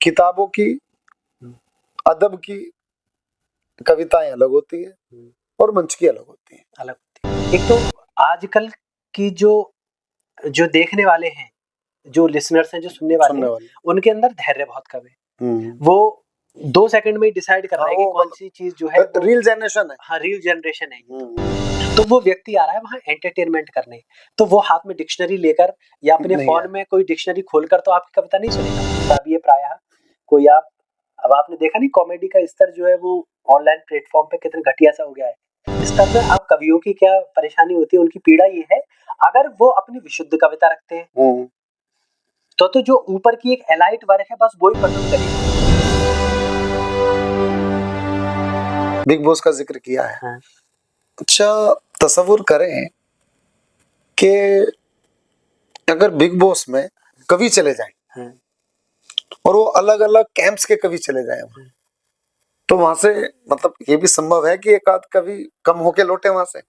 किताबों की, अदब की कविताएं अलग होती है और मंच की अलग होती है। अलग होती है। एक तो आजकल की जो जो देखने वाले हैं, जो लिसनर्स हैं, जो सुनने वाले हैं, उनके अंदर धैर्य बहुत कम है। वो 2 सेकंड में ही डिसाइड कर रहे हैं कि कौन सी चीज जो है वो रील जनरेशन है। हाँ, रील जनरेशन है। तो वो व्यक्ति आ रहा है वहाँ एंटरटेनमेंट करने, तो वो हाथ में डिक्शनरी लेकर या अपने फोन में कोई डिक्शनरी खोलकर तो आपकी कविता नहीं सुनेगा। अब ये प्रायः कोई आप, अब आपने देखा नहीं कॉमेडी का स्तर जो है वो ऑनलाइन प्लेटफॉर्म पे कितना घटिया सा हो गया है। इस स्तर पे अब कवियों की क्या परेशानी होती है, उनकी पीड़ा ये है, अगर वो अपनी विशुद्ध कविता रखते हैं तो जो ऊपर की एक एलाइट वर्ग है बस वो ही पसंद करेगी। बिग बॉस का जिक्र किया है। हाँ। अच्छा, तसव्वुर करें कि अगर बिग बॉस में कवि चले जाएं और वो अलग अलग कैंप्स के कवि चले जाएं, तो वहां से मतलब ये भी संभव है कि एक आध कवि कम होके लौटे वहां से।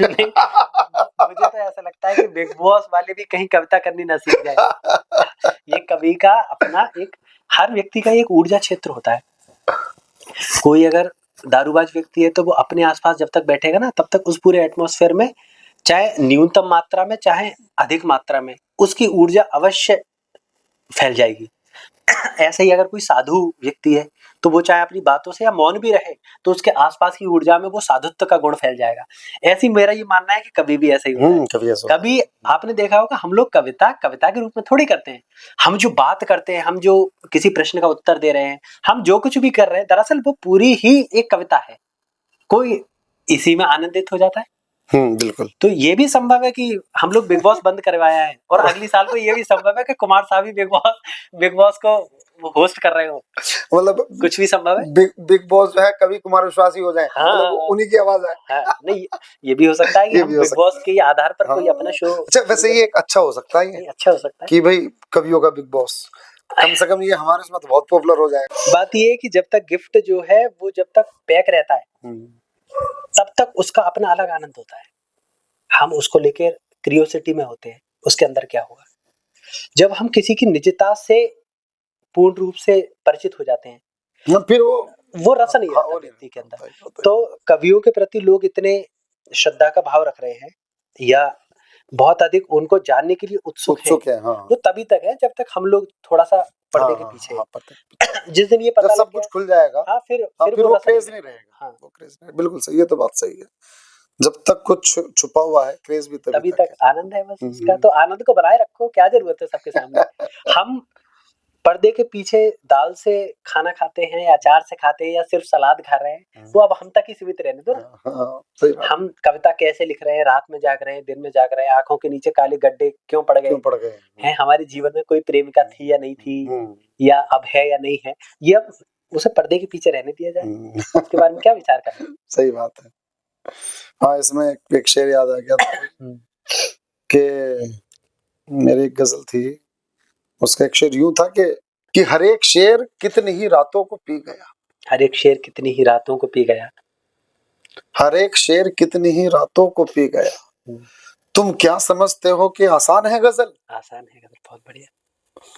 नहीं, मुझे तो ऐसा लगता है कि बिग बॉस वाले भी कहीं कविता करनी ना सीख जाए। ये कवि का अपना एक, हर व्यक्ति का एक ऊर्जा क्षेत्र होता है। कोई अगर दारूबाज व्यक्ति है तो वो अपने आसपास जब तक बैठेगा ना तब तक उस पूरे एटमॉस्फेयर में, चाहे न्यूनतम मात्रा में चाहे अधिक मात्रा में, उसकी ऊर्जा अवश्य फैल जाएगी। ऐसे ही अगर कोई साधु व्यक्ति है तो वो चाहे अपनी बातों से या मौन भी रहे तो उसके आसपास की ऊर्जा में वो साधुत्व का गुण फैल जाएगा। ऐसी मेरा ये मानना है कि कभी भी ऐसा ही होता है। कभी आपने देखा होगा हम लोग कविता के रूप में थोड़ी करते हैं। हम जो बात करते हैं, हम जो किसी प्रश्न का उत्तर दे रहे हैं, हम जो कुछ भी कर रहे हैं, दरअसल वो पूरी ही एक कविता है। कोई इसी में आनंदित हो जाता है। बिल्कुल। तो ये भी संभव है कि हम लोग बिग बॉस बंद करवाया है और अगली साल को ये भी संभव है कि कुमार साहब ही बिग बॉस को होस्ट कर रहे हो। मतलब कुछ भी संभव है। बिग बॉस जो है कभी कुमार विश्वास ही हो जाए। हाँ, मतलब उन्हीं की आवाज है। हाँ, नहीं ये भी हो सकता है कि हम बिग बॉस के आधार पर कोई अपना शो। अच्छा, वैसे ये एक अच्छा हो सकता है, अच्छा हो सकता है कि भाई कवियों का बिग बॉस, कम से कम ये हमारे इसमें तो बहुत पॉपुलर हो जाए। बात ये है कि जब तक गिफ्ट जो है वो जब तक पैक रहता है तब तक उसका अपना अलग आनंद होता है। हम उसको लेकर क्रियोसिटी में होते हैं, उसके अंदर क्या होगा। जब हम किसी की निजता से पूर्ण रूप से परिचित हो जाते हैं फिर वो रस नहीं रहता व्यक्ति के अंदर। तो कवियों के प्रति लोग इतने श्रद्धा का भाव रख रहे हैं या बहुत अधिक उनको जानने के लिए उत्सुक है। वो तभी तक है जब तक हम लोग थोड़ा सा पर्दे के पीछे जिस दिन ये पता सब कुछ खुल जाएगा, हाँ, फिर वो क्रेज नहीं रहेगा। हाँ, वो क्रेज नहीं। बिल्कुल सही है, तो बात सही है। जब तक कुछ छुपा हुआ है क्रेज भी तभी तक आनंद है बस उसका। तो आनंद को बनाए रखो, क्या जरूरत है सबके सामने। हम पर्दे के पीछे दाल से खाना खाते हैं या अचार से खाते हैं या सिर्फ सलाद खा रहे हैं, वो अब हम तक ही सीमित रहने दो ना। हम कविता कैसे लिख रहे हैं, रात में जाग रहे हैं, दिन में जाग रहे हैं, आंखों के नीचे काले गड्ढे क्यों पड़ गए हैं, हमारे जीवन में कोई प्रेमिका थी या नहीं थी, या अब है या नहीं है, ये अब उसे पर्दे के पीछे रहने दिया जाए। उसके बारे में क्या विचार करें। सही बात है। हाँ, इसमें एक शेर याद आ गया था कि मेरी एक गजल थी, उसका एक शेर यूं था कि हर एक शेर कितनी ही रातों को पी गया। हर एक शेर कितनी ही रातों को पी गया। हर एक शेर कितनी ही रातों को पी गया। तुम क्या समझते हो कि आसान है गजल? आसान है गजल, बहुत बढ़िया।